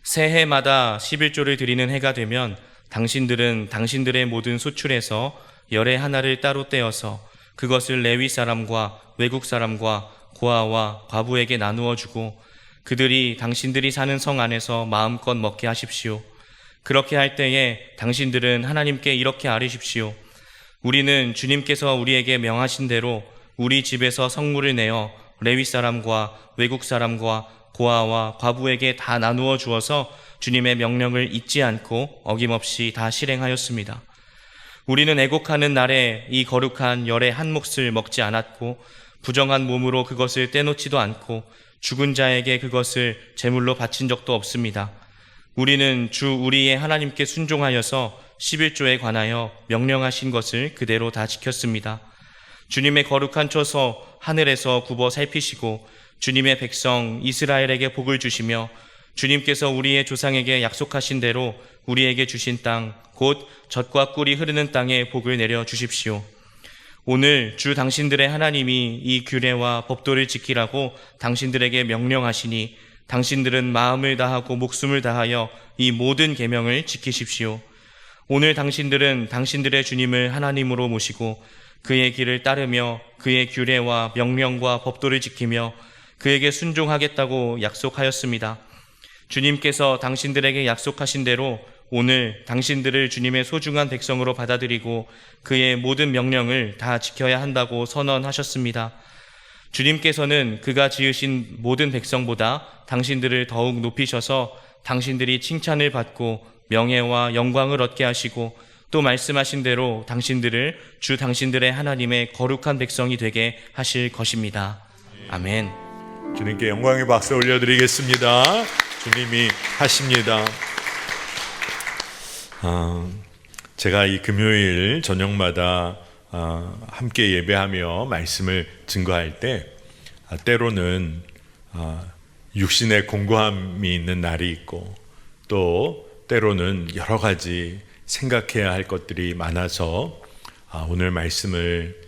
새해마다 11조를 드리는 해가 되면 당신들은 당신들의 모든 소출에서 열의 하나를 따로 떼어서 그것을 레위 사람과 외국 사람과 고아와 과부에게 나누어 주고 그들이 당신들이 사는 성 안에서 마음껏 먹게 하십시오. 그렇게 할 때에 당신들은 하나님께 이렇게 아뢰십시오. 우리는 주님께서 우리에게 명하신 대로 우리 집에서 성물을 내어 레위 사람과 외국 사람과 고아와 과부에게 다 나누어 주어서 주님의 명령을 잊지 않고 어김없이 다 실행하였습니다. 우리는 애곡하는 날에 이 거룩한 열의 한 몫을 먹지 않았고 부정한 몸으로 그것을 떼놓지도 않고 죽은 자에게 그것을 제물로 바친 적도 없습니다. 우리는 주 우리의 하나님께 순종하여서 11조에 관하여 명령하신 것을 그대로 다 지켰습니다. 주님의 거룩한 처소 하늘에서 굽어 살피시고 주님의 백성 이스라엘에게 복을 주시며 주님께서 우리의 조상에게 약속하신 대로 우리에게 주신 땅, 곧 젖과 꿀이 흐르는 땅에 복을 내려 주십시오. 오늘 주 당신들의 하나님이 이 규례와 법도를 지키라고 당신들에게 명령하시니 당신들은 마음을 다하고 목숨을 다하여 이 모든 계명을 지키십시오. 오늘 당신들은 당신들의 주님을 하나님으로 모시고 그의 길을 따르며 그의 규례와 명령과 법도를 지키며 그에게 순종하겠다고 약속하였습니다. 주님께서 당신들에게 약속하신 대로 오늘 당신들을 주님의 소중한 백성으로 받아들이고 그의 모든 명령을 다 지켜야 한다고 선언하셨습니다. 주님께서는 그가 지으신 모든 백성보다 당신들을 더욱 높이셔서 당신들이 칭찬을 받고 명예와 영광을 얻게 하시고 또 말씀하신 대로 당신들을 주 당신들의 하나님의 거룩한 백성이 되게 하실 것입니다. 아멘. 주님께 영광의 박수 올려드리겠습니다. 주님이 하십니다. 제가 이 금요일 저녁마다 함께 예배하며 말씀을 증거할 때 때로는 육신의 공고함이 있는 날이 있고 또 때로는 여러 가지 생각해야 할 것들이 많아서 오늘 말씀을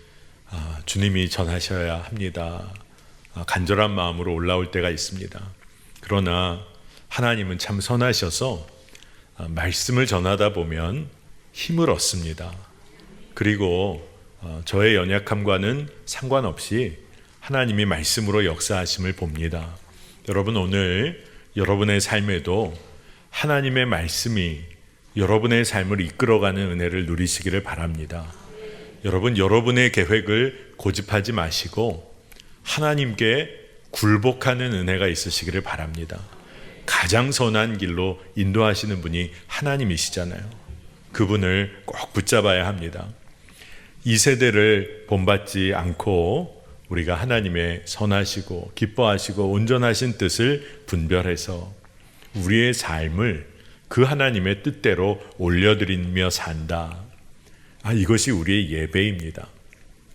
주님이 전하셔야 합니다. 간절한 마음으로 올라올 때가 있습니다. 그러나 하나님은 참 선하셔서 말씀을 전하다 보면 힘을 얻습니다. 그리고 저의 연약함과는 상관없이 하나님이 말씀으로 역사하심을 봅니다. 여러분, 오늘 여러분의 삶에도 하나님의 말씀이 여러분의 삶을 이끌어가는 은혜를 누리시기를 바랍니다. 여러분, 여러분의 계획을 고집하지 마시고 하나님께 굴복하는 은혜가 있으시기를 바랍니다. 가장 선한 길로 인도하시는 분이 하나님이시잖아요. 그분을 꼭 붙잡아야 합니다. 이 세대를 본받지 않고 우리가 하나님의 선하시고 기뻐하시고 온전하신 뜻을 분별해서 우리의 삶을 그 하나님의 뜻대로 올려드리며 산다. 이것이 우리의 예배입니다.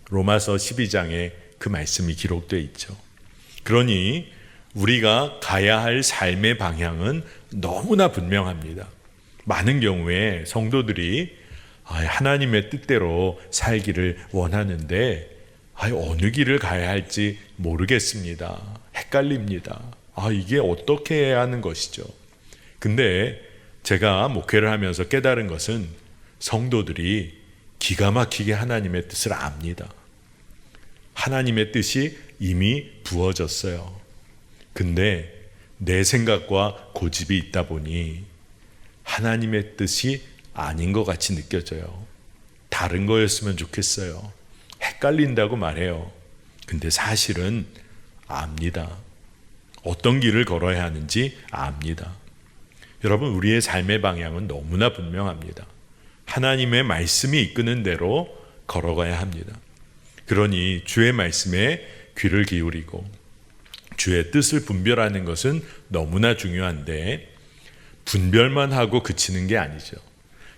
로마서 12장에 그 말씀이 기록되어 있죠. 그러니 우리가 가야 할 삶의 방향은 너무나 분명합니다. 많은 경우에 성도들이 하나님의 뜻대로 살기를 원하는데 어느 길을 가야 할지 모르겠습니다. 헷갈립니다. 이게 어떻게 해야 하는 것이죠? 근데 제가 목회를 하면서 깨달은 것은 성도들이 기가 막히게 하나님의 뜻을 압니다. 하나님의 뜻이 이미 부어졌어요. 근데 내 생각과 고집이 있다 보니 하나님의 뜻이 아닌 것 같이 느껴져요. 다른 거였으면 좋겠어요. 헷갈린다고 말해요. 근데 사실은 압니다. 어떤 길을 걸어야 하는지 압니다. 여러분, 우리의 삶의 방향은 너무나 분명합니다. 하나님의 말씀이 이끄는 대로 걸어가야 합니다. 그러니 주의 말씀에 귀를 기울이고 주의 뜻을 분별하는 것은 너무나 중요한데 분별만 하고 그치는 게 아니죠.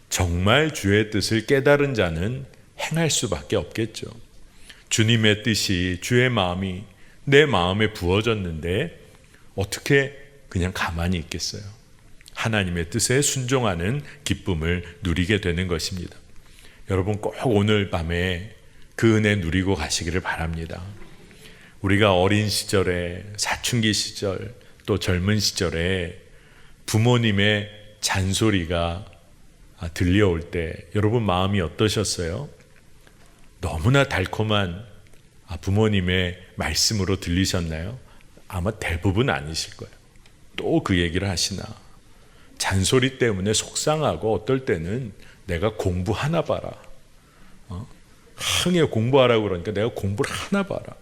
정말 주의 뜻을 깨달은 자는 행할 수밖에 없겠죠. 주님의 뜻이 주의 마음이 내 마음에 부어졌는데 어떻게 그냥 가만히 있겠어요? 하나님의 뜻에 순종하는 기쁨을 누리게 되는 것입니다. 여러분, 꼭 오늘 밤에 그 은혜 누리고 가시기를 바랍니다. 우리가 어린 시절에, 사춘기 시절, 또 젊은 시절에 부모님의 잔소리가 들려올 때 여러분 마음이 어떠셨어요? 너무나 달콤한 부모님의 말씀으로 들리셨나요? 아마 대부분 아니실 거예요. 또 그 얘기를 하시나? 잔소리 때문에 속상하고 어떨 때는 내가 공부하나 봐라. 항해 공부하라고 그러니까 내가 공부를 하나 봐라.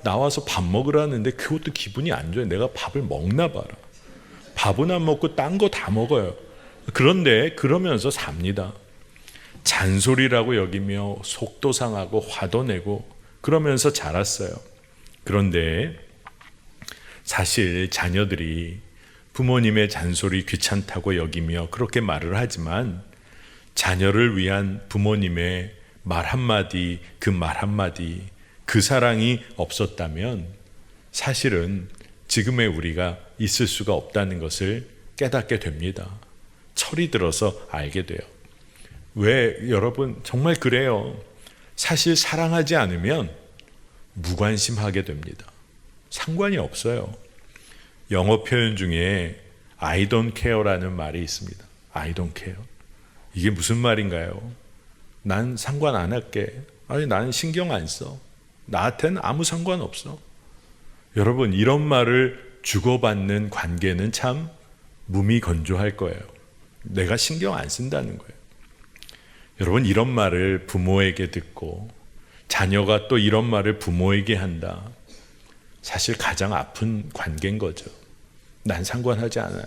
나와서 밥 먹으라는데 그것도 기분이 안 좋아요. 내가 밥을 먹나 봐라. 밥은 안 먹고 딴 거 다 먹어요. 그런데 그러면서 삽니다. 잔소리라고 여기며 속도 상하고 화도 내고 그러면서 자랐어요. 그런데 사실 자녀들이 부모님의 잔소리 귀찮다고 여기며 그렇게 말을 하지만 자녀를 위한 부모님의 말 한마디, 그 말 한마디, 그 사랑이 없었다면 사실은 지금의 우리가 있을 수가 없다는 것을 깨닫게 됩니다. 철이 들어서 알게 돼요. 왜 여러분 정말 그래요. 사실 사랑하지 않으면 무관심하게 됩니다. 상관이 없어요. 영어 표현 중에 I don't care라는 말이 있습니다. I don't care. 이게 무슨 말인가요? 난 상관 안 할게. 나는 신경 안 써. 나한테는 아무 상관없어. 여러분 이런 말을 주고받는 관계는 참 무미건조할 거예요. 내가 신경 안 쓴다는 거예요. 여러분 이런 말을 부모에게 듣고 자녀가 또 이런 말을 부모에게 한다. 사실 가장 아픈 관계인 거죠. 난 상관하지 않아요.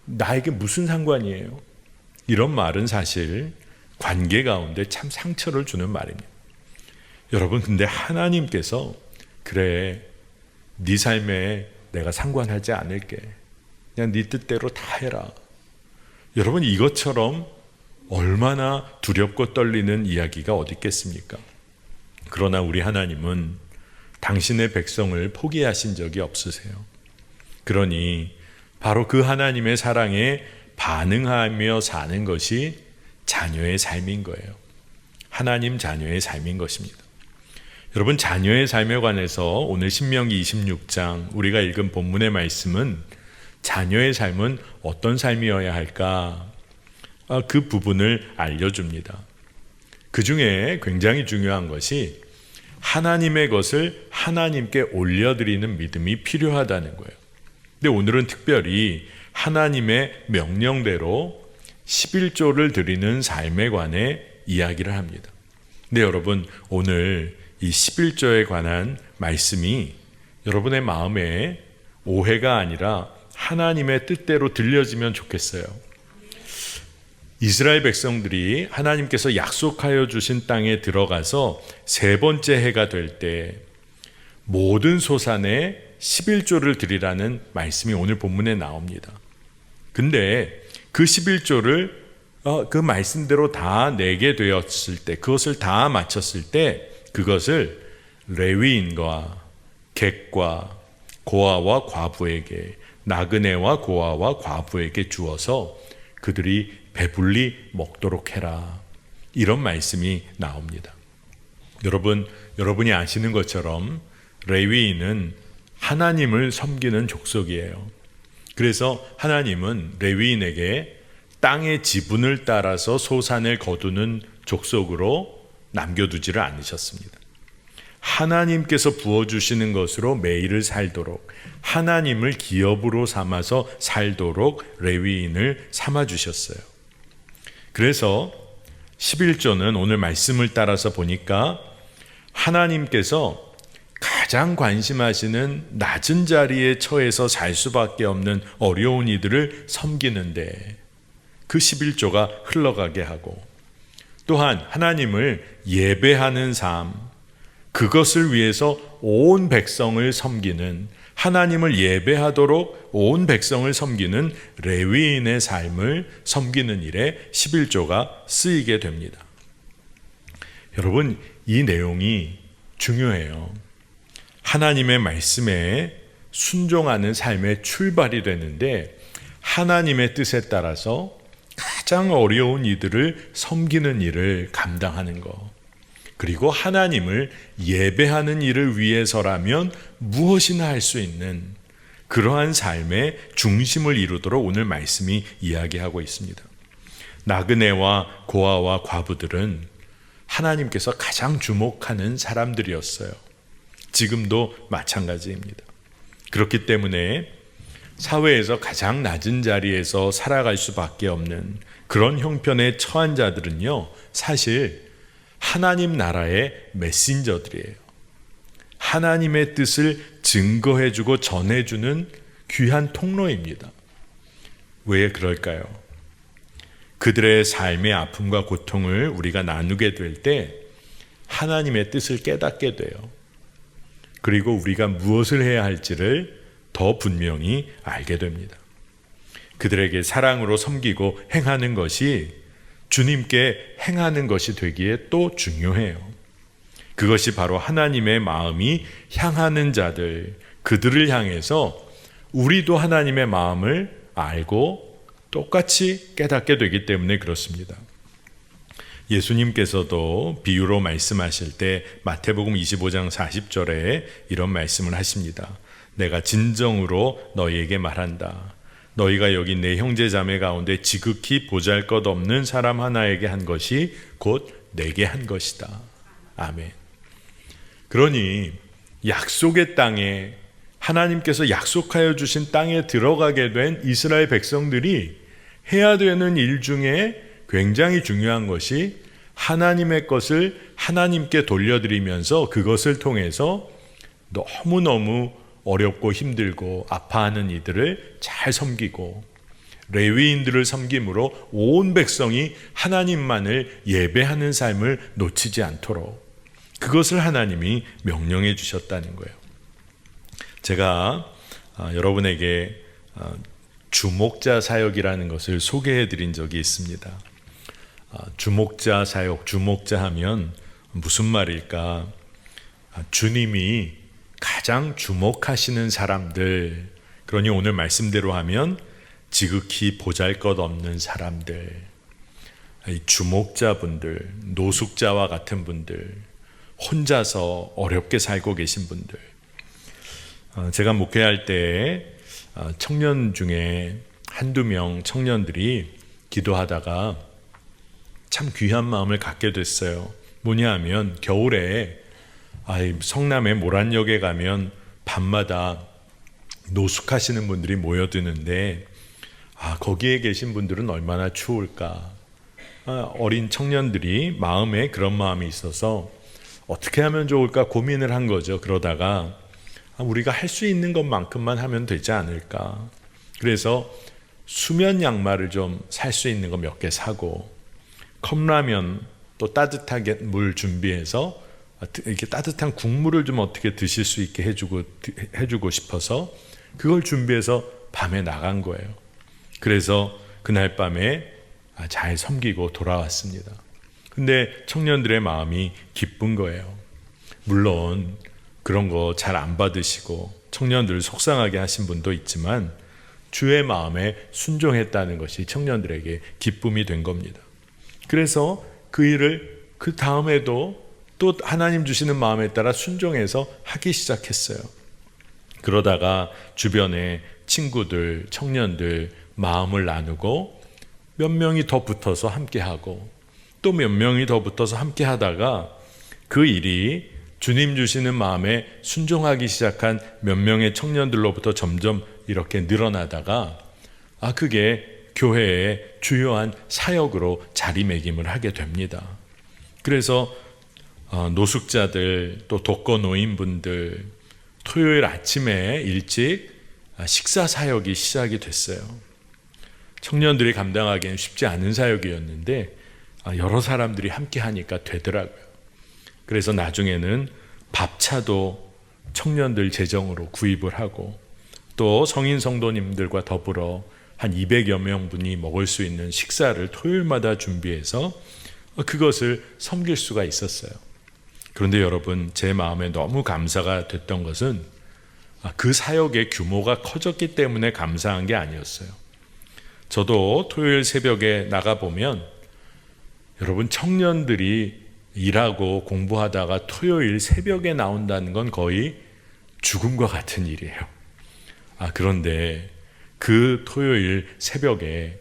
나에게 무슨 상관이에요? 이런 말은 사실 관계 가운데 참 상처를 주는 말입니다. 여러분 근데 하나님께서 그래 네 삶에 내가 상관하지 않을게. 그냥 네 뜻대로 다 해라. 여러분 이것처럼 얼마나 두렵고 떨리는 이야기가 어디 있겠습니까? 그러나 우리 하나님은 당신의 백성을 포기하신 적이 없으세요. 그러니 바로 그 하나님의 사랑에 반응하며 사는 것이 자녀의 삶인 거예요. 하나님 자녀의 삶인 것입니다. 여러분 자녀의 삶에 관해서 오늘 신명기 26장 우리가 읽은 본문의 말씀은 자녀의 삶은 어떤 삶이어야 할까? 그 부분을 알려줍니다. 그 중에 굉장히 중요한 것이 하나님의 것을 하나님께 올려드리는 믿음이 필요하다는 거예요. 근데 오늘은 특별히 하나님의 명령대로 11조를 드리는 삶에 관해 이야기를 합니다. 근데 여러분 오늘 이 11조에 관한 말씀이 여러분의 마음에 오해가 아니라 하나님의 뜻대로 들려지면 좋겠어요. 이스라엘 백성들이 하나님께서 약속하여 주신 땅에 들어가서 세 번째 해가 될 때 모든 소산에 11조를 드리라는 말씀이 오늘 본문에 나옵니다. 근데 그 11조를 그 말씀대로 다 내게 되었을 때 그것을 다 마쳤을 때 그것을 레위인과 객과 고아와 과부에게 나그네와 고아와 과부에게 주어서 그들이 배불리 먹도록 해라. 이런 말씀이 나옵니다. 여러분이 아시는 것처럼 레위인은 하나님을 섬기는 족속이에요. 그래서 하나님은 레위인에게 땅의 지분을 따라서 소산을 거두는 족속으로 남겨두지를 않으셨습니다. 하나님께서 부어주시는 것으로 매일을 살도록 하나님을 기업으로 삼아서 살도록 레위인을 삼아주셨어요. 그래서 11조는 오늘 말씀을 따라서 보니까 하나님께서 가장 관심하시는 낮은 자리에 처해서 살 수밖에 없는 어려운 이들을 섬기는데 그 11조가 흘러가게 하고 또한 하나님을 예배하는 삶, 그것을 위해서 온 백성을 섬기는 하나님을 예배하도록 온 백성을 섬기는 레위인의 삶을 섬기는 일에 11조가 쓰이게 됩니다. 여러분 이 내용이 중요해요. 하나님의 말씀에 순종하는 삶의 출발이 되는데 하나님의 뜻에 따라서 가장 어려운 이들을 섬기는 일을 감당하는 것, 그리고 하나님을 예배하는 일을 위해서라면 무엇이나 할 수 있는 그러한 삶의 중심을 이루도록 오늘 말씀이 이야기하고 있습니다. 나그네와 고아와 과부들은 하나님께서 가장 주목하는 사람들이었어요. 지금도 마찬가지입니다. 그렇기 때문에 사회에서 가장 낮은 자리에서 살아갈 수밖에 없는 그런 형편에 처한 자들은요, 사실 하나님 나라의 메신저들이에요. 하나님의 뜻을 증거해주고 전해주는 귀한 통로입니다. 왜 그럴까요? 그들의 삶의 아픔과 고통을 우리가 나누게 될 때 하나님의 뜻을 깨닫게 돼요. 그리고 우리가 무엇을 해야 할지를 더 분명히 알게 됩니다. 그들에게 사랑으로 섬기고 행하는 것이 주님께 행하는 것이 되기에 또 중요해요. 그것이 바로 하나님의 마음이 향하는 자들, 그들을 향해서 우리도 하나님의 마음을 알고 똑같이 깨닫게 되기 때문에 그렇습니다. 예수님께서도 비유로 말씀하실 때 마태복음 25장 40절에 이런 말씀을 하십니다. 내가 진정으로 너희에게 말한다. 너희가 여기 내 형제 자매 가운데 지극히 보잘것없는 사람 하나에게 한 것이 곧 내게 한 것이다. 아멘. 그러니 약속의 땅에, 하나님께서 약속하여 주신 땅에 들어가게 된 이스라엘 백성들이 해야 되는 일 중에 굉장히 중요한 것이 하나님의 것을 하나님께 돌려드리면서 그것을 통해서 너무너무 어렵고 힘들고 아파하는 이들을 잘 섬기고 레위인들을 섬김으로 온 백성이 하나님만을 예배하는 삶을 놓치지 않도록 그것을 하나님이 명령해 주셨다는 거예요. 제가 여러분에게 주목자 사역이라는 것을 소개해 드린 적이 있습니다. 주목자 사역, 주목자 하면 무슨 말일까? 주님이 가장 주목하시는 사람들, 그러니 오늘 말씀대로 하면 지극히 보잘것없는 사람들, 주목자분들, 노숙자와 같은 분들, 혼자서 어렵게 살고 계신 분들. 제가 목회할 때 청년 중에 한두 명 청년들이 기도하다가 참 귀한 마음을 갖게 됐어요. 뭐냐 하면 겨울에 성남의 모란역에 가면 밤마다 노숙하시는 분들이 모여드는데 거기에 계신 분들은 얼마나 추울까. 어린 청년들이 마음에 그런 마음이 있어서 어떻게 하면 좋을까 고민을 한 거죠. 그러다가 우리가 할 수 있는 것만큼만 하면 되지 않을까. 그래서 수면 양말을 좀 살 수 있는 거 몇 개 사고 컵라면 또 따뜻하게 물 준비해서 이렇게 따뜻한 국물을 좀 어떻게 드실 수 있게 해주고 싶어서 그걸 준비해서 밤에 나간 거예요. 그래서 그날 밤에 잘 섬기고 돌아왔습니다. 근데 청년들의 마음이 기쁜 거예요. 물론 그런 거 잘 안 받으시고 청년들을 속상하게 하신 분도 있지만 주의 마음에 순종했다는 것이 청년들에게 기쁨이 된 겁니다. 그래서 그 일을 그 다음에도 또 하나님 주시는 마음에 따라 순종해서 하기 시작했어요. 그러다가 주변에 친구들, 청년들 마음을 나누고 몇 명이 더 붙어서 함께하고 또 몇 명이 더 붙어서 함께하다가 그 일이 주님 주시는 마음에 순종하기 시작한 몇 명의 청년들로부터 점점 이렇게 늘어나다가 그게 교회의 주요한 사역으로 자리매김을 하게 됩니다. 그래서 노숙자들 또 독거노인분들 토요일 아침에 일찍 식사 사역이 시작이 됐어요. 청년들이 감당하기는 쉽지 않은 사역이었는데 여러 사람들이 함께 하니까 되더라고요. 그래서 나중에는 밥차도 청년들 재정으로 구입을 하고 또 성인 성도님들과 더불어 한 200여 명분이 먹을 수 있는 식사를 토요일마다 준비해서 그것을 섬길 수가 있었어요. 그런데 여러분, 제 마음에 너무 감사가 됐던 것은 그 사역의 규모가 커졌기 때문에 감사한 게 아니었어요. 저도 토요일 새벽에 나가보면 여러분, 청년들이 일하고 공부하다가 토요일 새벽에 나온다는 건 거의 죽음과 같은 일이에요. 그런데 그 토요일 새벽에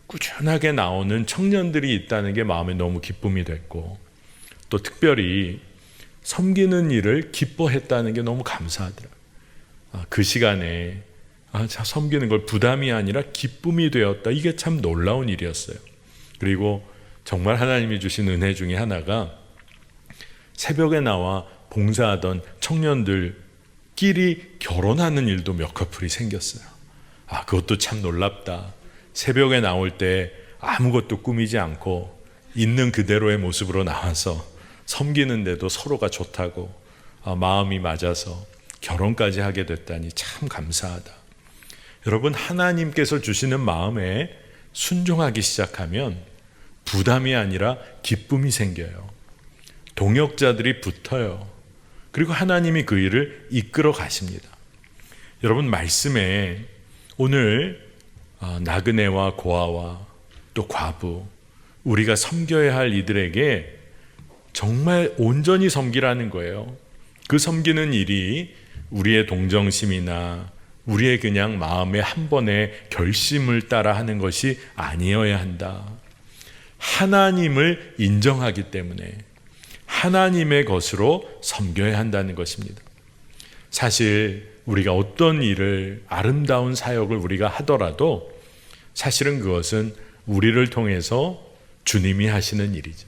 꾸준하게 나오는 청년들이 있다는 게 마음에 너무 기쁨이 됐고, 또 특별히 섬기는 일을 기뻐했다는 게 너무 감사하더라고요. 그 시간에 섬기는 걸 부담이 아니라 기쁨이 되었다. 이게 참 놀라운 일이었어요. 그리고 정말 하나님이 주신 은혜 중에 하나가 새벽에 나와 봉사하던 청년들끼리 결혼하는 일도 몇 커플이 생겼어요. 그것도 참 놀랍다. 새벽에 나올 때 아무것도 꾸미지 않고 있는 그대로의 모습으로 나와서 섬기는데도 서로가 좋다고 마음이 맞아서 결혼까지 하게 됐다니 참 감사하다. 여러분, 하나님께서 주시는 마음에 순종하기 시작하면 부담이 아니라 기쁨이 생겨요. 동역자들이 붙어요. 그리고 하나님이 그 일을 이끌어 가십니다. 여러분, 말씀에 오늘 나그네와 고아와 또 과부, 우리가 섬겨야 할 이들에게 정말 온전히 섬기라는 거예요. 그 섬기는 일이 우리의 동정심이나 우리의 그냥 마음의 한 번의 결심을 따라 하는 것이 아니어야 한다. 하나님을 인정하기 때문에 하나님의 것으로 섬겨야 한다는 것입니다. 사실 우리가 어떤 일을, 아름다운 사역을 우리가 하더라도 사실은 그것은 우리를 통해서 주님이 하시는 일이죠.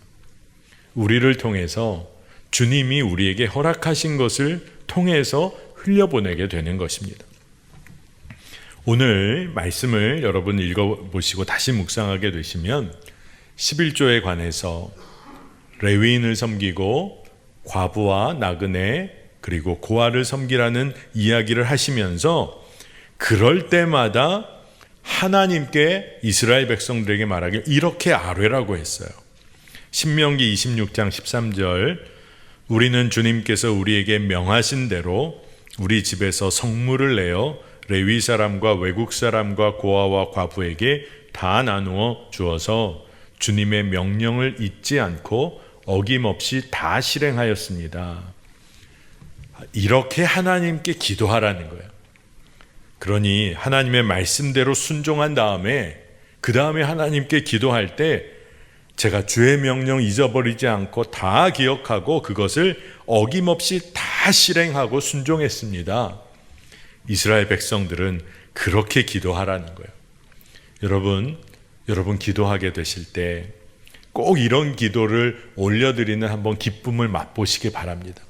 우리를 통해서 주님이 우리에게 허락하신 것을 통해서 흘려보내게 되는 것입니다. 오늘 말씀을 여러분 읽어보시고 다시 묵상하게 되시면 11조에 관해서 레위인을 섬기고 과부와 나그네 그리고 고아를 섬기라는 이야기를 하시면서 그럴 때마다 하나님께 이스라엘 백성들에게 말하길 이렇게 아뢰라고 했어요. 신명기 26장 13절, 우리는 주님께서 우리에게 명하신 대로 우리 집에서 성물을 내어 레위 사람과 외국 사람과 고아와 과부에게 다 나누어 주어서 주님의 명령을 잊지 않고 어김없이 다 실행하였습니다. 이렇게 하나님께 기도하라는 거예요. 그러니 하나님의 말씀대로 순종한 다음에 그 다음에 하나님께 기도할 때 제가 주의 명령 잊어버리지 않고 다 기억하고 그것을 어김없이 다 실행하고 순종했습니다. 이스라엘 백성들은 그렇게 기도하라는 거예요. 여러분 기도하게 되실 때 꼭 이런 기도를 올려드리는 한번 기쁨을 맛보시기 바랍니다.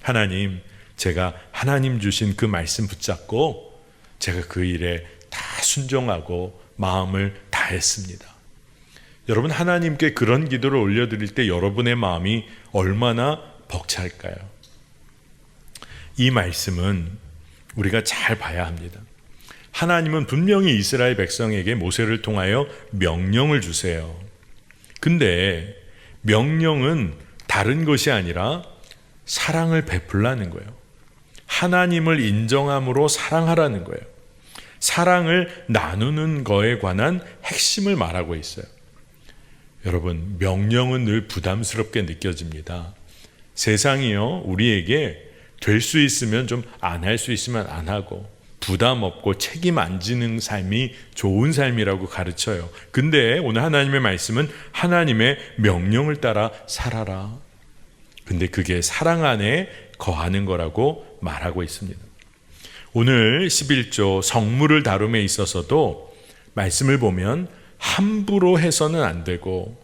하나님, 제가 하나님 주신 그 말씀 붙잡고 제가 그 일에 다 순종하고 마음을 다했습니다. 여러분, 하나님께 그런 기도를 올려드릴 때 여러분의 마음이 얼마나 벅찰까요? 이 말씀은 우리가 잘 봐야 합니다. 하나님은 분명히 이스라엘 백성에게 모세를 통하여 명령을 주세요. 근데 명령은 다른 것이 아니라 사랑을 베풀라는 거예요. 하나님을 인정함으로 사랑하라는 거예요. 사랑을 나누는 거에 관한 핵심을 말하고 있어요. 여러분, 명령은 늘 부담스럽게 느껴집니다. 세상이요, 우리에게 될 수 있으면 좀 안 할 수 있으면 안 하고 부담 없고 책임 안 지는 삶이 좋은 삶이라고 가르쳐요. 근데 오늘 하나님의 말씀은 하나님의 명령을 따라 살아라. 근데 그게 사랑 안에 거하는 거라고 말하고 있습니다. 오늘 11조 성물을 다룸에 있어서도 말씀을 보면 함부로 해서는 안 되고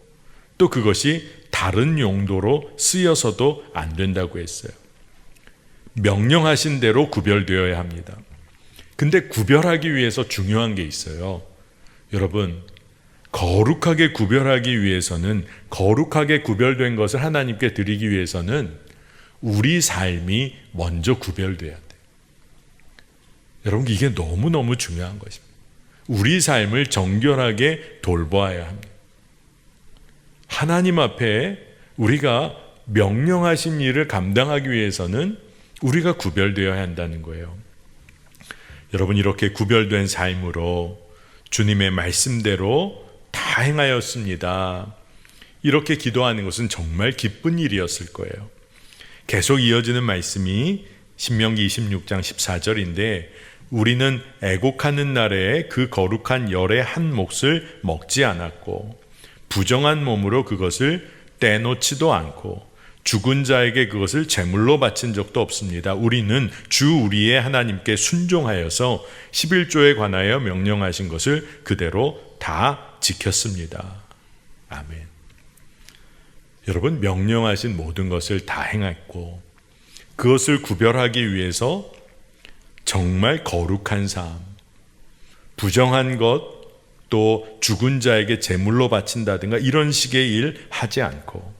또 그것이 다른 용도로 쓰여서도 안 된다고 했어요. 명령하신 대로 구별되어야 합니다. 근데 구별하기 위해서 중요한 게 있어요. 여러분, 거룩하게 구별하기 위해서는, 거룩하게 구별된 것을 하나님께 드리기 위해서는 우리 삶이 먼저 구별돼야 돼요. 여러분, 이게 너무너무 중요한 것입니다. 우리 삶을 정결하게 돌보아야 합니다. 하나님 앞에 우리가 명령하신 일을 감당하기 위해서는 우리가 구별되어야 한다는 거예요. 여러분, 이렇게 구별된 삶으로 주님의 말씀대로 다 행하였습니다. 이렇게 기도하는 것은 정말 기쁜 일이었을 거예요. 계속 이어지는 말씀이 신명기 26장 14절인데 우리는 애곡하는 날에 그 거룩한 열의 한 몫을 먹지 않았고 부정한 몸으로 그것을 떼놓지도 않고 죽은 자에게 그것을 제물로 바친 적도 없습니다. 우리는 주 우리의 하나님께 순종하여서 11조에 관하여 명령하신 것을 그대로 다 지켰습니다. 아멘. 여러분, 명령하신 모든 것을 다 행했고 그것을 구별하기 위해서 정말 거룩한 삶, 부정한 것, 또 죽은 자에게 제물로 바친다든가 이런 식의 일 하지 않고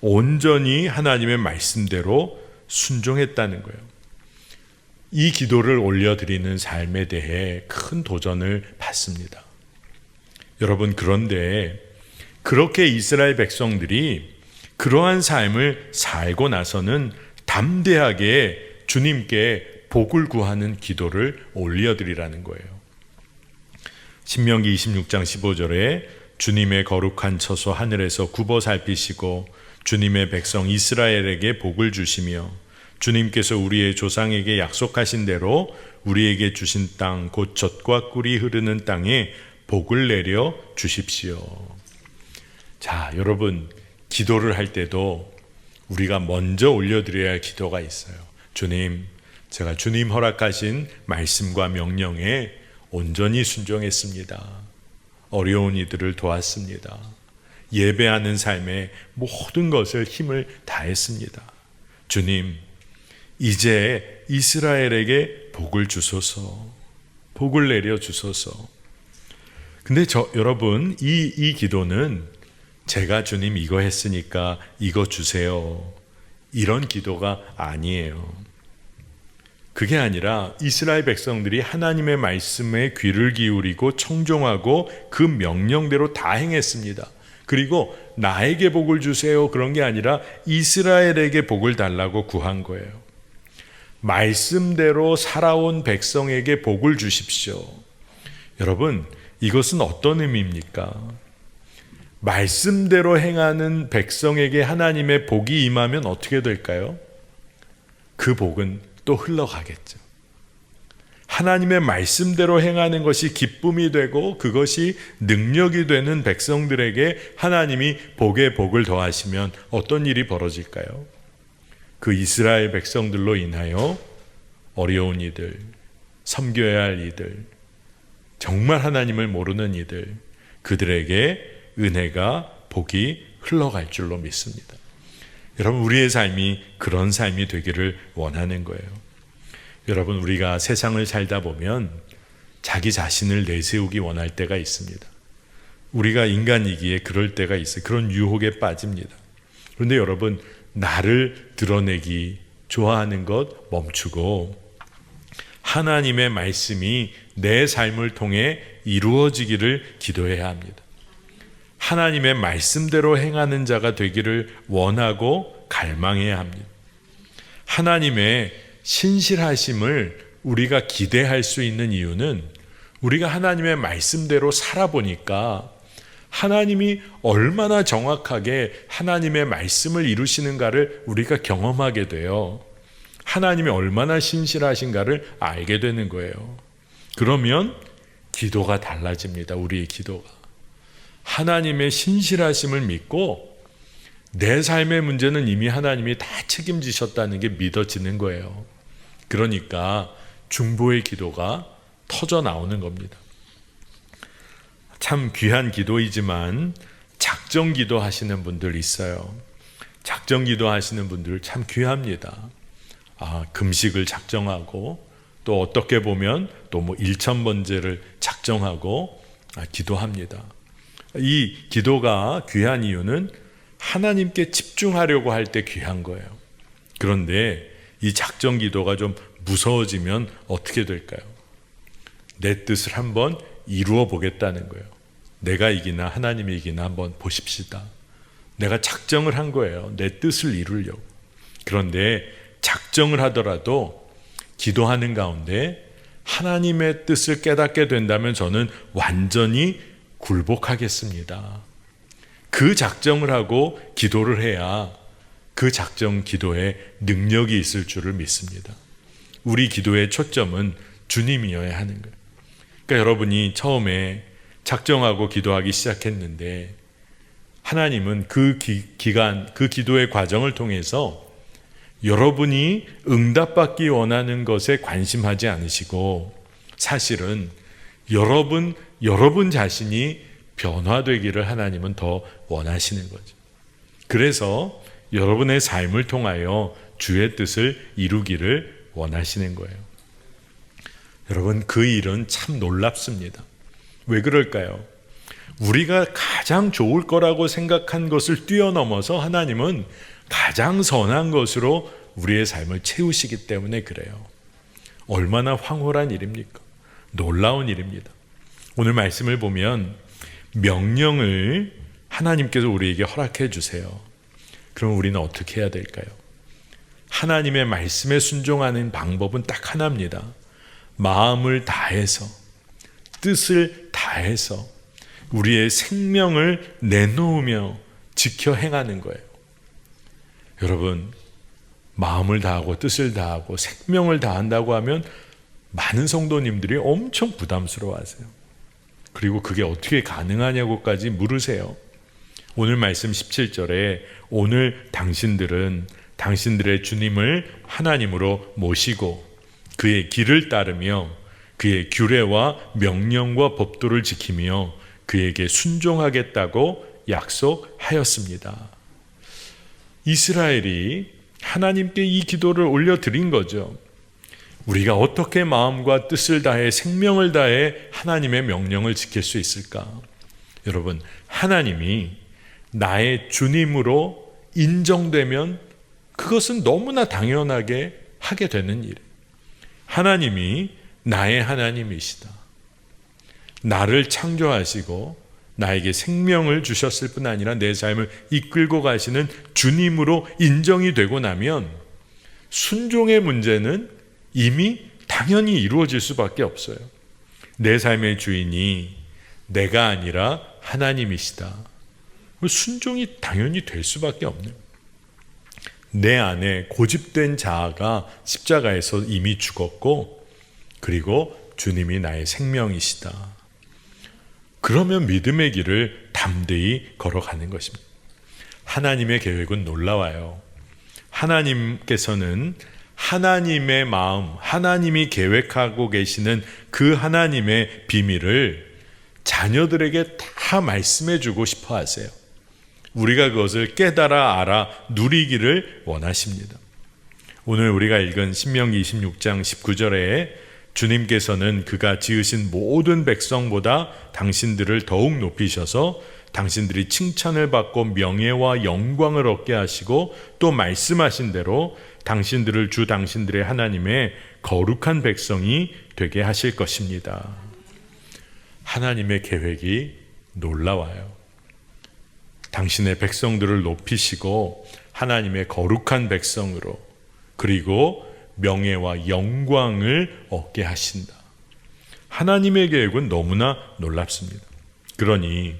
온전히 하나님의 말씀대로 순종했다는 거예요. 이 기도를 올려드리는 삶에 대해 큰 도전을 받습니다. 여러분, 그런데 그렇게 이스라엘 백성들이 그러한 삶을 살고 나서는 담대하게 주님께 복을 구하는 기도를 올려드리라는 거예요. 신명기 26장 15절에 주님의 거룩한 처소 하늘에서 굽어 살피시고 주님의 백성 이스라엘에게 복을 주시며 주님께서 우리의 조상에게 약속하신 대로 우리에게 주신 땅 곧 젖과 꿀이 흐르는 땅에 복을 내려 주십시오. 자, 여러분, 기도를 할 때도 우리가 먼저 올려드려야 할 기도가 있어요. 주님, 제가 주님 허락하신 말씀과 명령에 온전히 순종했습니다. 어려운 이들을 도왔습니다. 예배하는 삶에 모든 것을 힘을 다했습니다. 주님, 이제 이스라엘에게 복을 주소서, 복을 내려 주소서. 근데 여러분, 이 기도는 제가 주님 이거 했으니까 이거 주세요, 이런 기도가 아니에요. 그게 아니라 이스라엘 백성들이 하나님의 말씀에 귀를 기울이고 청종하고 그 명령대로 다 행했습니다. 그리고 나에게 복을 주세요, 그런 게 아니라 이스라엘에게 복을 달라고 구한 거예요. 말씀대로 살아온 백성에게 복을 주십시오. 여러분, 이것은 어떤 의미입니까? 말씀대로 행하는 백성에게 하나님의 복이 임하면 어떻게 될까요? 그 복은 또 흘러가겠죠. 하나님의 말씀대로 행하는 것이 기쁨이 되고 그것이 능력이 되는 백성들에게 하나님이 복에 복을 더하시면 어떤 일이 벌어질까요? 그 이스라엘 백성들로 인하여 어려운 이들, 섬겨야 할 이들, 정말 하나님을 모르는 이들, 그들에게 은혜가 복이 흘러갈 줄로 믿습니다. 여러분, 우리의 삶이 그런 삶이 되기를 원하는 거예요. 여러분, 우리가 세상을 살다 보면 자기 자신을 내세우기 원할 때가 있습니다. 우리가 인간이기에 그럴 때가 있어요. 그런 유혹에 빠집니다. 그런데 여러분, 나를 드러내기 좋아하는 것 멈추고 하나님의 말씀이 내 삶을 통해 이루어지기를 기도해야 합니다. 하나님의 말씀대로 행하는 자가 되기를 원하고 갈망해야 합니다. 하나님의 신실하심을 우리가 기대할 수 있는 이유는 우리가 하나님의 말씀대로 살아보니까 하나님이 얼마나 정확하게 하나님의 말씀을 이루시는가를 우리가 경험하게 돼요. 하나님이 얼마나 신실하신가를 알게 되는 거예요. 그러면 기도가 달라집니다. 우리의 기도가. 하나님의 신실하심을 믿고 내 삶의 문제는 이미 하나님이 다 책임지셨다는 게 믿어지는 거예요. 그러니까 중보의 기도가 터져 나오는 겁니다. 참 귀한 기도이지만 작정 기도 하시는 분들 있어요. 작정 기도 하시는 분들 참 귀합니다. 금식을 작정하고 또 어떻게 보면 또 뭐 일천번제를 작정하고 기도합니다. 이 기도가 귀한 이유는 하나님께 집중하려고 할 때 귀한 거예요. 그런데 이 작정 기도가 좀 무서워지면 어떻게 될까요? 내 뜻을 한번 이루어 보겠다는 거예요. 내가 이기나 하나님이 이기나 한번 보십시다. 내가 작정을 한 거예요. 내 뜻을 이루려고. 그런데 작정을 하더라도 기도하는 가운데 하나님의 뜻을 깨닫게 된다면 저는 완전히 굴복하겠습니다. 그 작정을 하고 기도를 해야 그 작정 기도에 능력이 있을 줄을 믿습니다. 우리 기도의 초점은 주님이어야 하는 거예요. 그러니까 여러분이 처음에 작정하고 기도하기 시작했는데 하나님은 그 기간, 그 기도의 과정을 통해서 여러분이 응답받기 원하는 것에 관심하지 않으시고 사실은 여러분 자신이 변화되기를 하나님은 더 원하시는 거죠. 그래서 여러분의 삶을 통하여 주의 뜻을 이루기를 원하시는 거예요. 여러분, 그 일은 참 놀랍습니다. 왜 그럴까요? 우리가 가장 좋을 거라고 생각한 것을 뛰어넘어서 하나님은 가장 선한 것으로 우리의 삶을 채우시기 때문에 그래요. 얼마나 황홀한 일입니까? 놀라운 일입니다. 오늘 말씀을 보면 명령을 하나님께서 우리에게 허락해 주세요. 그럼 우리는 어떻게 해야 될까요? 하나님의 말씀에 순종하는 방법은 딱 하나입니다. 마음을 다해서, 뜻을 다해서 우리의 생명을 내놓으며 지켜 행하는 거예요. 여러분, 마음을 다하고 뜻을 다하고 생명을 다한다고 하면 많은 성도님들이 엄청 부담스러워하세요. 그리고 그게 어떻게 가능하냐고까지 물으세요. 오늘 말씀 17절에 오늘 당신들은 당신들의 주님을 하나님으로 모시고 그의 길을 따르며 그의 규례와 명령과 법도를 지키며 그에게 순종하겠다고 약속하였습니다. 이스라엘이 하나님께 이 기도를 올려드린 거죠. 우리가 어떻게 마음과 뜻을 다해 생명을 다해 하나님의 명령을 지킬 수 있을까? 여러분, 하나님이 나의 주님으로 인정되면 그것은 너무나 당연하게 하게 되는 일. 하나님이 나의 하나님이시다. 나를 창조하시고 나에게 생명을 주셨을 뿐 아니라 내 삶을 이끌고 가시는 주님으로 인정이 되고 나면 순종의 문제는 이미 당연히 이루어질 수밖에 없어요. 내 삶의 주인이 내가 아니라 하나님이시다. 순종이 당연히 될 수밖에 없는, 내 안에 고집된 자아가 십자가에서 이미 죽었고 그리고 주님이 나의 생명이시다. 그러면 믿음의 길을 담대히 걸어가는 것입니다. 하나님의 계획은 놀라워요. 하나님께서는 하나님의 마음, 하나님이 계획하고 계시는 그 하나님의 비밀을 자녀들에게 다 말씀해 주고 싶어 하세요. 우리가 그것을 깨달아 알아 누리기를 원하십니다. 오늘 우리가 읽은 신명기 26장 19절에 주님께서는 그가 지으신 모든 백성보다 당신들을 더욱 높이셔서 당신들이 칭찬을 받고 명예와 영광을 얻게 하시고 또 말씀하신 대로 당신들을 주 당신들의 하나님의 거룩한 백성이 되게 하실 것입니다. 하나님의 계획이 놀라워요. 당신의 백성들을 높이시고 하나님의 거룩한 백성으로 그리고 명예와 영광을 얻게 하신다. 하나님의 계획은 너무나 놀랍습니다. 그러니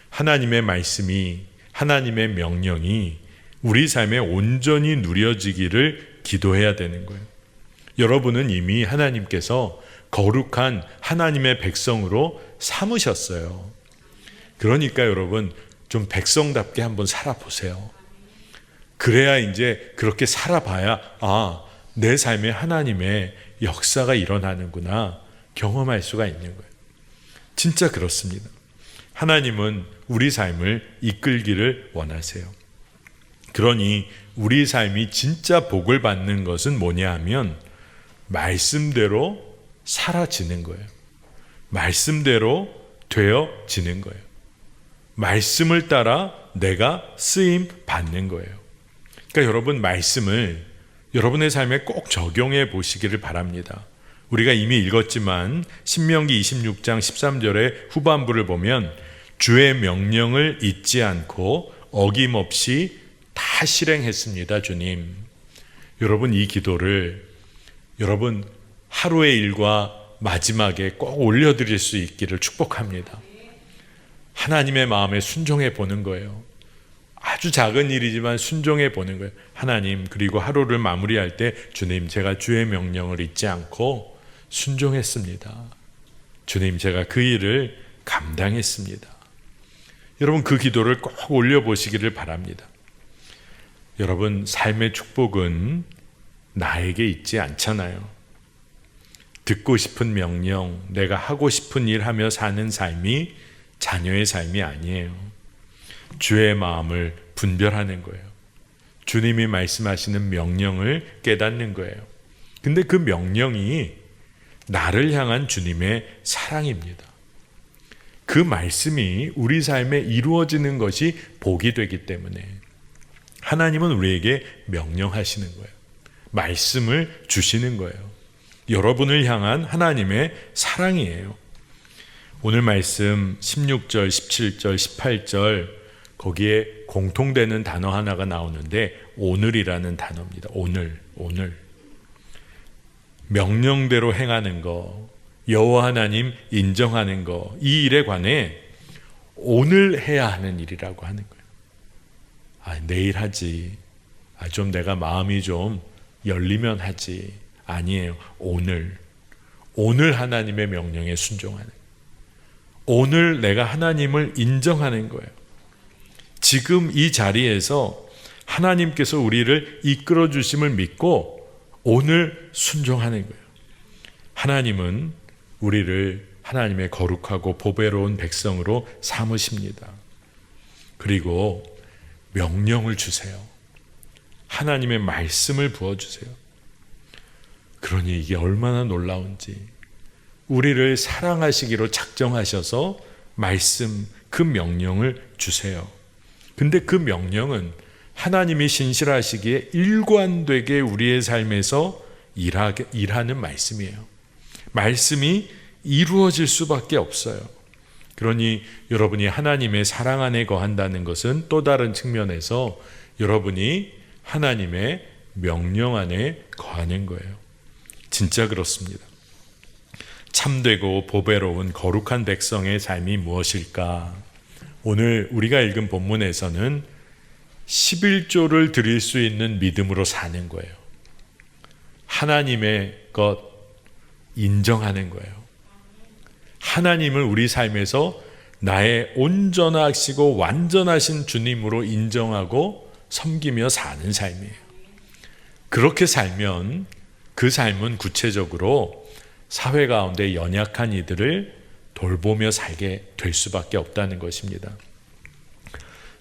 하나님의 말씀이, 하나님의 명령이 우리 삶에 온전히 누려지기를 기도해야 되는 거예요. 여러분은 이미 하나님께서 거룩한 하나님의 백성으로 삼으셨어요. 그러니까 여러분 좀 백성답게 한번 살아보세요. 그래야 이제 그렇게 살아봐야 내 삶에 하나님의 역사가 일어나는구나 경험할 수가 있는 거예요. 진짜 그렇습니다. 하나님은 우리 삶을 이끌기를 원하세요. 그러니 우리 삶이 진짜 복을 받는 것은 뭐냐 하면 말씀대로 사라지는 거예요. 말씀대로 되어지는 거예요. 말씀을 따라 내가 쓰임 받는 거예요. 그러니까 여러분 말씀을 여러분의 삶에 꼭 적용해 보시기를 바랍니다. 우리가 이미 읽었지만 신명기 26장 13절의 후반부를 보면 주의 명령을 잊지 않고 어김없이 다 실행했습니다. 주님. 여러분 이 기도를 여러분 하루의 일과 마지막에 꼭 올려드릴 수 있기를 축복합니다. 하나님의 마음에 순종해 보는 거예요. 아주 작은 일이지만 순종해 보는 거예요. 하나님, 그리고 하루를 마무리할 때 주님, 제가 주의 명령을 잊지 않고 순종했습니다. 주님, 제가 그 일을 감당했습니다. 여러분, 그 기도를 꼭 올려보시기를 바랍니다. 여러분, 삶의 축복은 나에게 있지 않잖아요. 듣고 싶은 명령, 내가 하고 싶은 일 하며 사는 삶이 자녀의 삶이 아니에요. 주의 마음을 분별하는 거예요. 주님이 말씀하시는 명령을 깨닫는 거예요. 근데 그 명령이 나를 향한 주님의 사랑입니다. 그 말씀이 우리 삶에 이루어지는 것이 복이 되기 때문에 하나님은 우리에게 명령하시는 거예요. 말씀을 주시는 거예요. 여러분을 향한 하나님의 사랑이에요. 오늘 말씀 16절, 17절, 18절 거기에 공통되는 단어 하나가 나오는데 오늘이라는 단어입니다. 오늘. 명령대로 행하는 거, 여호와 하나님 인정하는 거, 이 일에 관해 오늘 해야 하는 일이라고 하는 거예요. 내일 하지. 좀 내가 마음이 좀 열리면 하지. 아니에요. 오늘 하나님의 명령에 순종하는 거예요. 오늘 내가 하나님을 인정하는 거예요. 지금 이 자리에서 하나님께서 우리를 이끌어 주심을 믿고 오늘 순종하는 거예요. 하나님은 우리를 하나님의 거룩하고 보배로운 백성으로 삼으십니다. 그리고 명령을 주세요. 하나님의 말씀을 부어주세요. 그러니 이게 얼마나 놀라운지, 우리를 사랑하시기로 작정하셔서 말씀, 그 명령을 주세요. 근데 그 명령은 하나님이 신실하시기에 일관되게 우리의 삶에서 일하는 말씀이에요. 말씀이 이루어질 수밖에 없어요. 그러니 여러분이 하나님의 사랑 안에 거한다는 것은 또 다른 측면에서 여러분이 하나님의 명령 안에 거하는 거예요. 진짜 그렇습니다. 참되고 보배로운 거룩한 백성의 삶이 무엇일까? 오늘 우리가 읽은 본문에서는 11조를 드릴 수 있는 믿음으로 사는 거예요. 하나님의 것 인정하는 거예요. 하나님을 우리 삶에서 나의 온전하시고 완전하신 주님으로 인정하고 섬기며 사는 삶이에요. 그렇게 살면 그 삶은 구체적으로 사회 가운데 연약한 이들을 돌보며 살게 될 수밖에 없다는 것입니다.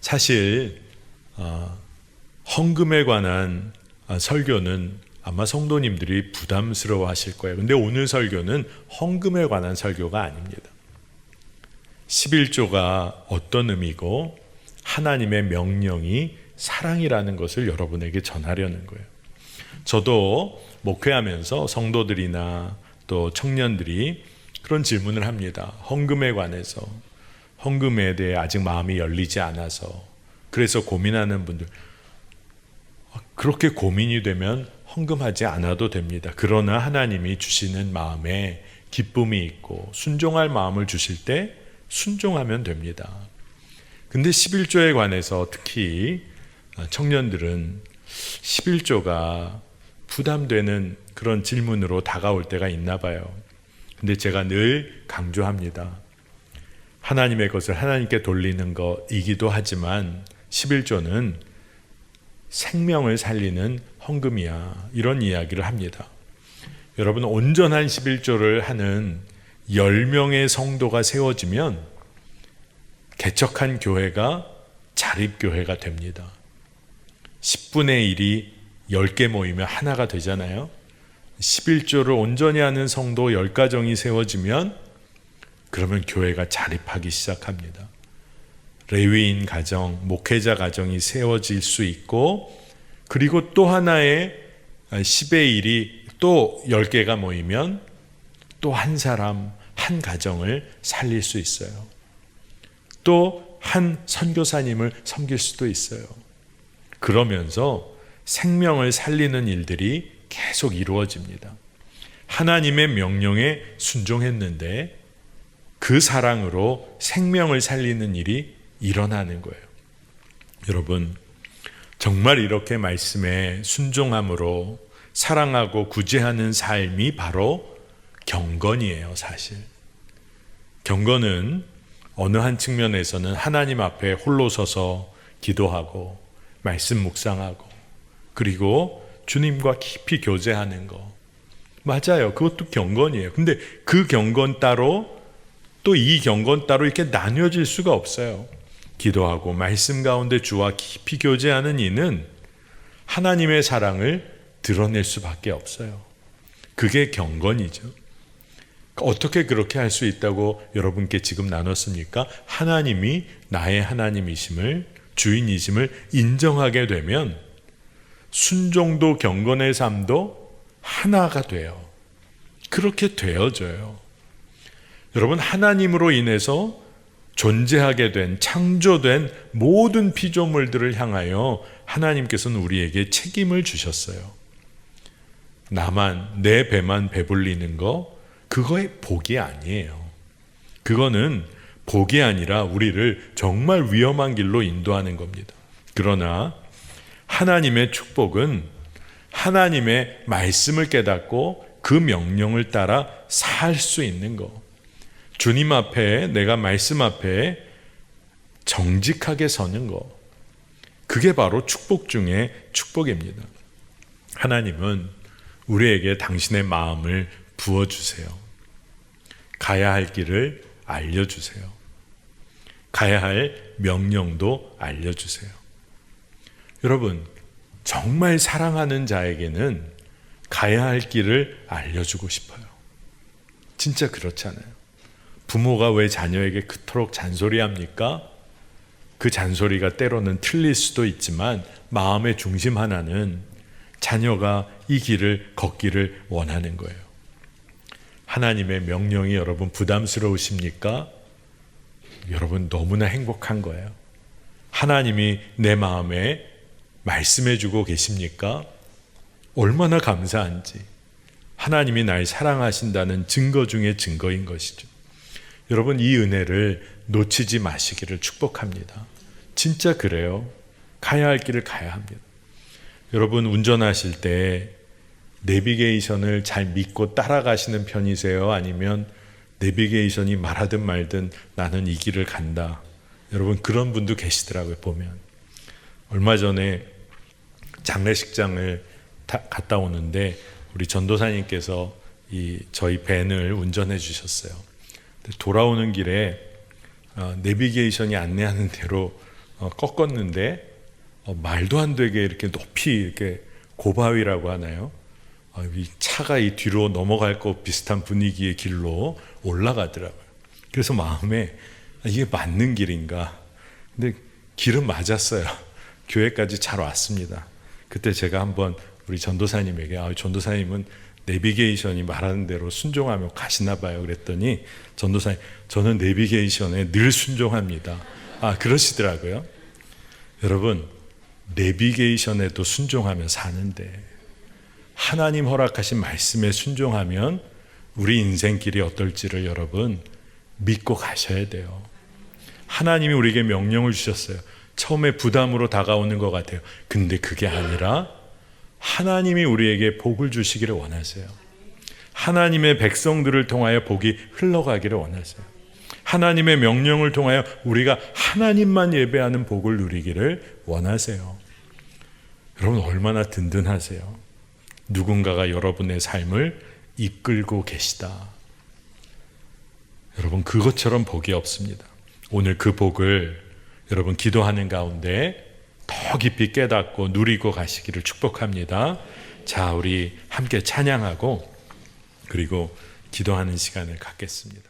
사실 헌금에 관한 설교는 아마 성도님들이 부담스러워 하실 거예요. 근데 오늘 설교는 헌금에 관한 설교가 아닙니다. 11조가 어떤 의미고 하나님의 명령이 사랑이라는 것을 여러분에게 전하려는 거예요. 저도 목회하면서 성도들이나 또 청년들이 그런 질문을 합니다. 헌금에 관해서, 헌금에 대해 아직 마음이 열리지 않아서 그래서 고민하는 분들, 그렇게 고민이 되면 헌금하지 않아도 됩니다. 그러나 하나님이 주시는 마음에 기쁨이 있고 순종할 마음을 주실 때 순종하면 됩니다. 근데 11조에 관해서 특히 청년들은 11조가 부담되는 그런 질문으로 다가올 때가 있나 봐요. 근데 제가 늘 강조합니다. 하나님의 것을 하나님께 돌리는 것이기도 하지만 11조는 생명을 살리는 헌금이야, 이런 이야기를 합니다. 여러분, 온전한 11조를 하는 10명의 성도가 세워지면 개척한 교회가 자립교회가 됩니다. 10분의 1이 10개 모이면 하나가 되잖아요. 11조를 온전히 하는 성도 10가정이 세워지면 그러면 교회가 자립하기 시작합니다. 레위인 가정, 목회자 가정이 세워질 수 있고, 그리고 또 하나의 10의 1이 또 10개가 모이면 또 한 사람, 한 가정을 살릴 수 있어요. 또 한 선교사님을 섬길 수도 있어요. 그러면서 생명을 살리는 일들이 계속 이루어집니다. 하나님의 명령에 순종했는데 그 사랑으로 생명을 살리는 일이 일어나는 거예요. 여러분, 정말 이렇게 말씀에 순종함으로 사랑하고 구제하는 삶이 바로 경건이에요, 사실. 경건은 어느 한 측면에서는 하나님 앞에 홀로 서서 기도하고 말씀 묵상하고 그리고 주님과 깊이 교제하는 거. 맞아요. 그것도 경건이에요. 근데 그 경건 따로 또 이 경건 따로 이렇게 나뉘어질 수가 없어요. 기도하고 말씀 가운데 주와 깊이 교제하는 이는 하나님의 사랑을 드러낼 수밖에 없어요. 그게 경건이죠. 어떻게 그렇게 할 수 있다고 여러분께 지금 나눴습니까? 하나님이 나의 하나님이심을, 주인이심을 인정하게 되면 순종도 경건의 삶도 하나가 돼요. 그렇게 되어져요. 여러분, 하나님으로 인해서 존재하게 된, 창조된 모든 피조물들을 향하여 하나님께서는 우리에게 책임을 주셨어요. 나만, 내 배만 배불리는 거, 그거의 복이 아니에요. 그거는 복이 아니라 우리를 정말 위험한 길로 인도하는 겁니다. 그러나 하나님의 축복은 하나님의 말씀을 깨닫고 그 명령을 따라 살 수 있는 거. 주님 앞에, 내가 말씀 앞에 정직하게 서는 거. 그게 바로 축복 중에 축복입니다. 하나님은 우리에게 당신의 마음을 부어주세요. 가야 할 길을 알려주세요. 가야 할 명령도 알려주세요. 여러분, 정말 사랑하는 자에게는 가야 할 길을 알려주고 싶어요. 진짜 그렇잖아요. 부모가 왜 자녀에게 그토록 잔소리합니까? 그 잔소리가 때로는 틀릴 수도 있지만 마음의 중심 하나는 자녀가 이 길을 걷기를 원하는 거예요. 하나님의 명령이 여러분 부담스러우십니까? 여러분 너무나 행복한 거예요. 하나님이 내 마음에 말씀해 주고 계십니까? 얼마나 감사한지. 하나님이 날 사랑하신다는 증거 중에 증거인 것이죠. 여러분, 이 은혜를 놓치지 마시기를 축복합니다. 진짜 그래요. 가야 할 길을 가야 합니다. 여러분, 운전하실 때 내비게이션을 잘 믿고 따라가시는 편이세요? 아니면 내비게이션이 말하든 말든 나는 이 길을 간다. 여러분, 그런 분도 계시더라고요, 보면. 얼마 전에 장례식장을 갔다 오는데 우리 전도사님께서 저희 밴을 운전해 주셨어요. 돌아오는 길에 내비게이션이 안내하는 대로 꺾었는데 말도 안 되게 이렇게 높이 이렇게 고바위라고 하나요? 이 차가 이 뒤로 넘어갈 것 비슷한 분위기의 길로 올라가더라고요. 그래서 마음에 이게 맞는 길인가? 근데 길은 맞았어요. 교회까지 잘 왔습니다. 그때 제가 한번 우리 전도사님에게 전도사님은 내비게이션이 말하는 대로 순종하며 가시나 봐요. 그랬더니 전도사님, 저는 내비게이션에 늘 순종합니다. 그러시더라고요. 여러분, 내비게이션에도 순종하며 사는데 하나님 허락하신 말씀에 순종하면 우리 인생길이 어떨지를 여러분 믿고 가셔야 돼요. 하나님이 우리에게 명령을 주셨어요. 처음에 부담으로 다가오는 것 같아요. 근데 그게 아니라 하나님이 우리에게 복을 주시기를 원하세요. 하나님의 백성들을 통하여 복이 흘러가기를 원하세요. 하나님의 명령을 통하여 우리가 하나님만 예배하는 복을 누리기를 원하세요. 여러분, 얼마나 든든하세요. 누군가가 여러분의 삶을 이끌고 계시다. 여러분, 그것처럼 복이 없습니다. 오늘 그 복을 여러분 기도하는 가운데 더 깊이 깨닫고 누리고 가시기를 축복합니다. 자, 우리 함께 찬양하고 그리고 기도하는 시간을 갖겠습니다.